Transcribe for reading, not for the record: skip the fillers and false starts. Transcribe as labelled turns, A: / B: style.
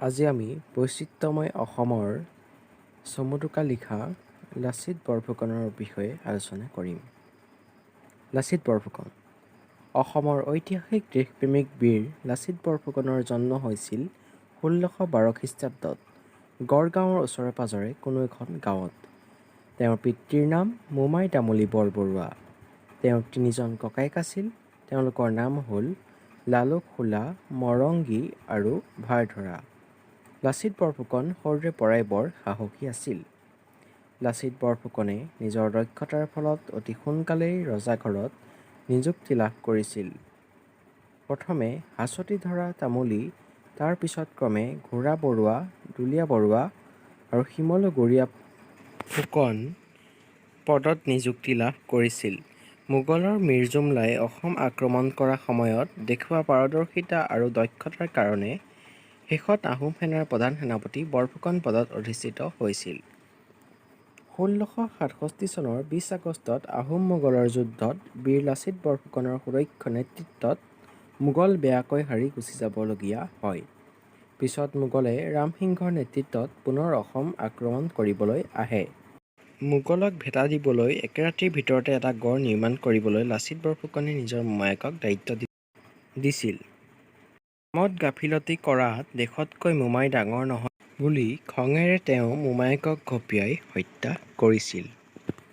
A: আজি আমি বৈচিত্ৰ্যময় অসমৰ চমুটোকা লিখা লাচিত বৰফুকনৰ বিষয়ে আলোচনা কৰিম। লাচিত বৰফুকন অসমৰ ঐতিহাসিক দেশপ্ৰেমিক বীৰ লাচিত বৰফুকনৰ জন্ম হৈছিল ১৬১২ খ্ৰীষ্টাব্দত গড়গাঁৱৰ ওচৰে পাজৰে কোনো এখন গাঁৱত। তেওঁৰ পিতৃৰ নাম মোমাই তামুলী বৰবৰুৱা। তেওঁৰ ৩জন ককায়েক আছিল। তেওঁলোকৰ নাম হ'ল লালুক হোলা, মৰংগী আৰু ভাৰধৰা। লাচিত বৰফুকন সৰুৰে পৰাই বৰ সাহসী আছিল। লাচিত বৰফুকনে নিজৰ দক্ষতাৰ ফলত অতি সোনকালেই ৰজাঘৰত নিযুক্তি লাভ কৰিছিল। প্ৰথমে হাচতি ধৰা তামুলী, তাৰ পিছত ক্ৰমে ঘোঁৰা বৰুৱা, দুলীয়া বৰুৱা আৰু শিমলু গৰীয়া ফুকন পদত নিযুক্তি লাভ কৰিছিল। মোগলৰ মীৰ জুমলাই অসম আক্ৰমণ কৰা সময়ত দেখুওৱা পাৰদৰ্শিতা আৰু দক্ষতাৰ কাৰণে শেষত আহোম সেনাৰ প্ৰধান সেনাপতি বৰফুকন পদত অধিষ্ঠিত হৈছিল। ১৬৬৭ চনৰ ২০ আগষ্টত আহোম-মোগলৰ যুদ্ধত বীৰ লাচিত বৰফুকনৰ সুদক্ষ নেতৃত্বত মোগল বেয়াকৈ হাৰি গুচি যাবলগীয়া হয়। পিছত মোগলে ৰামসিংহৰ নেতৃত্বত পুনৰ অসম আক্ৰমণ কৰিবলৈ আহে। মোগলক ভেটা দিবলৈ একে ৰাতিৰ ভিতৰতে এটা গড় নিৰ্মাণ কৰিবলৈ লাচিত বৰফুকনে নিজৰ মোমায়েকক দায়িত্ব দিছিল। কামত গাফিলতি কৰাত দেশতকৈ মোমাই ডাঙৰ নহয় বুলি খঙেৰে তেওঁ মোমায়েকক ঘপিয়াই হত্যা কৰিছিল।